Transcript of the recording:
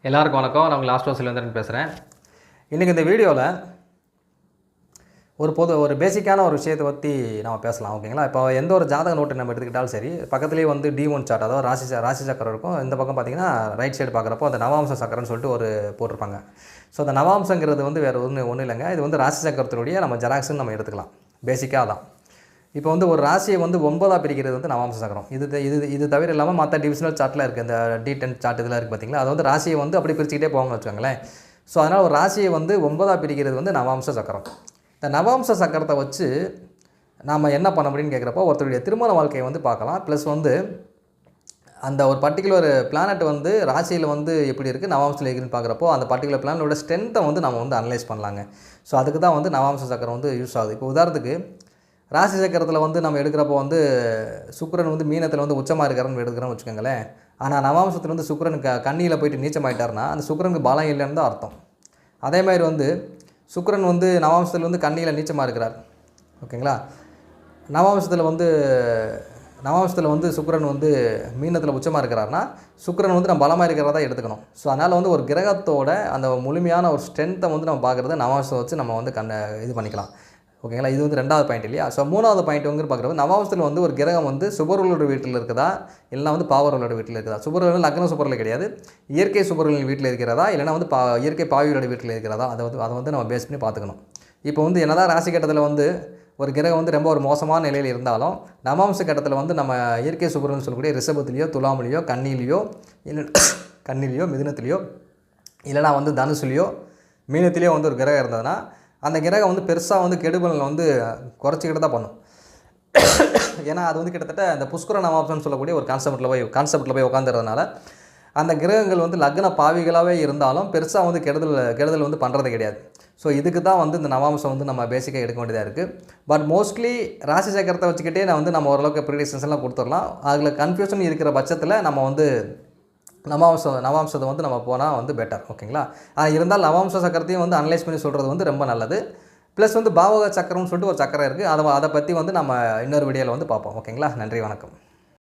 எல்லாருக்கும் வணக்கம். நான் உங்கள் லாஸ்ட் சிலேந்திரன் பேசுகிறேன். இன்றைக்கி இந்த வீடியோவில் ஒரு பேசிக்கான ஒரு விஷயத்தை பற்றி நம்ம பேசலாம். ஓகேங்களா? இப்போ எந்த ஒரு ஜாதக நோட்டு நம்ம எடுத்துக்கிட்டாலும் சரி, பக்கத்துலேயே வந்து D1 சார்ட், அதாவது ராசி சக்கரம் இருக்கும். இந்த பக்கம் பார்த்திங்கன்னா ரைட் சைடு பார்க்குறப்போ அந்த நவாம்ச சக்கரம்னு சொல்லிட்டு ஒரு போட்டிருப்பாங்க. ஸோ அந்த நவாம்சங்கிறது வந்து வேறு ஒன்றும் இல்லைங்க. இது வந்து ராசி சக்கரத்தினுடைய நம்ம ஜெராக்ஸ்ன்னு நம்ம எடுத்துக்கலாம். பேசிக்காக தான். இப்போ வந்து ஒரு ராசியை வந்து 9ஆக பிரிக்கிறது வந்து நவாம்ச சக்கரம். இது தவிர இல்லாமல் மற்ற டிவிஷனல் சார்ட்டில் இருக்குது. இந்த D10 சார்ட் இதெல்லாம் இருக்குது பார்த்திங்களா? அது வந்து ராசியை வந்து அப்படி பிரிச்சுக்கிட்டே போவாங்கன்னு வச்சுக்கோங்களேன். ஸோ அதனால் ஒரு ராசியை வந்து 9ஆக பிரிக்கிறது வந்து நவாம்ச சக்கரம். இந்த நவாம்ச சக்கரத்தை வச்சு நாம் என்ன பண்ண முடியும்னு கேட்குறப்போ ஒருத்தருடைய திருமண வாழ்க்கையை வந்து பார்க்கலாம். ப்ளஸ் வந்து அந்த ஒரு பர்டிகுலர் பிளானட் வந்து ராசியில் வந்து எப்படி இருக்குது, நவாம்சத்தில் இருக்குதுன்னு பார்க்குறப்போ அந்த பர்டிகுலர் பிளானோட ஸ்ட்ரென்த்தை வந்து நம்ம வந்து அனலைஸ் பண்ணலாங்க. ஸோ அதுக்கு தான் வந்து நவாம்ச சக்கரம் வந்து யூஸ் ஆகுது. இப்போ உதாரணத்துக்கு ராசி சக்கரத்தில் வந்து நம்ம எடுக்கிறப்போ வந்து சுக்கிரன் வந்து மீனத்தில் வந்து உச்சமாக இருக்கிறன்னு எடுக்கிறோன்னு வச்சுக்கோங்களேன். ஆனால் நவாம்சத்தில் வந்து சுக்கிரன் கன்னியில் போயிட்டு நீச்சமாயிட்டார்னா அந்த சுக்கிரனுக்கு பலம் இல்லைன்னு தான் அர்த்தம். அதே மாதிரி வந்து சுக்கிரன் வந்து நவாம்சத்தில் வந்து கன்னியில் நீச்சமாக இருக்கிறார். ஓகேங்களா? நவாம்சத்தில் வந்து சுக்கிரன் வந்து மீனத்தில் உச்சமாக இருக்கிறார்னா சுக்கிரன் வந்து நம்ம பலமாக இருக்கிறதா எடுத்துக்கணும். ஸோ அதனால் வந்து ஒரு கிரகத்தோட அந்த முழுமையான ஒரு ஸ்ட்ரென்த்தை வந்து நம்ம பார்க்குறது நவாம்சத்தை வச்சு நம்ம வந்து இது பண்ணிக்கலாம். ஓகேங்களா? இது வந்து 2வது பாயிண்ட் இல்லையா? ஸோ 3வது பாயிண்ட் வந்து பார்க்குறது நவாம்சத்தில் வந்து ஒரு கிரகம் வந்து சுபர்களோட வீட்டில் இருக்குதா, இல்லைனா வந்து பாவர்களோட வீட்டில் இருக்குதா? சுபர்கள் லக்ன சுபர்கள் கிடையாது, இயற்கை சுபர்களின் வீட்டில் இருக்கிறதா, இல்லைனா வந்து இயற்கை பாவிகளோட வீட்டில் இருக்கிறதா? அதை வந்து நம்ம பேஸ் பண்ணி பார்த்துக்கணும். இப்போ வந்து என்னதான் ராசி கட்டத்தில் வந்து ஒரு கிரகம் வந்து ரொம்ப ஒரு மோசமான நிலையில் இருந்தாலும் நவாம்ச கட்டத்தில் வந்து நம்ம இயற்கை சுபர்கள்னு சொல்லக்கூடிய ரிஷபத்துலேயோ, துலாமிலையோ, கன்னிலையோ, மிதுனத்துலேயோ, இல்லைனா வந்து தனுசுலையோ, மீனத்திலேயோ வந்து ஒரு கிரகம் இருந்ததுன்னா அந்த கிரகம் வந்து பெருசாக வந்து கெடுபலனை வந்து குறைச்சிக்கிட்டு தான் பண்ணும். ஏன்னா அது வந்து கிட்டத்தட்ட அந்த புஷ்கர நவாம்சம்னு சொல்லக்கூடிய ஒரு கான்செப்டில் போய் உட்காந்துறதுனால அந்த கிரகங்கள் வந்து லக்ன பாவிகளாகவே இருந்தாலும் பெருசாக வந்து கெடுதல் வந்து பண்ணுறது கிடையாது. ஸோ இதுக்கு தான் வந்து இந்த நவாம்சம் வந்து நம்ம பேசிக்காக எடுக்க வேண்டியதாக இருக்குது. பட் மோஸ்ட்லி ராசி சக்கரத்தை வச்சுக்கிட்டே நம்ம ஓரளவுக்கு ப்ரிடிக்ஷன்ஸ்லாம் கொடுத்துடலாம். அதில் கன்ஃபியூஷன் இருக்கிற பட்சத்தில் நம்ம வந்து நவாம்சத்தை வந்து நம்ம போனால் வந்து பெட்டர். ஓகேங்களா? இருந்தால் நவாம்ச சக்கரத்தையும் வந்து அனலைஸ் பண்ணி சொல்கிறது வந்து ரொம்ப நல்லது. ப்ளஸ் வந்து பாவக சக்கரம்னு சொல்லிட்டு ஒரு சக்கரம் இருக்குது. அதை பற்றி வந்து நம்ம இன்னொரு வீடியோவில் வந்து பார்ப்போம். ஓகேங்களா? நன்றி, வணக்கம்.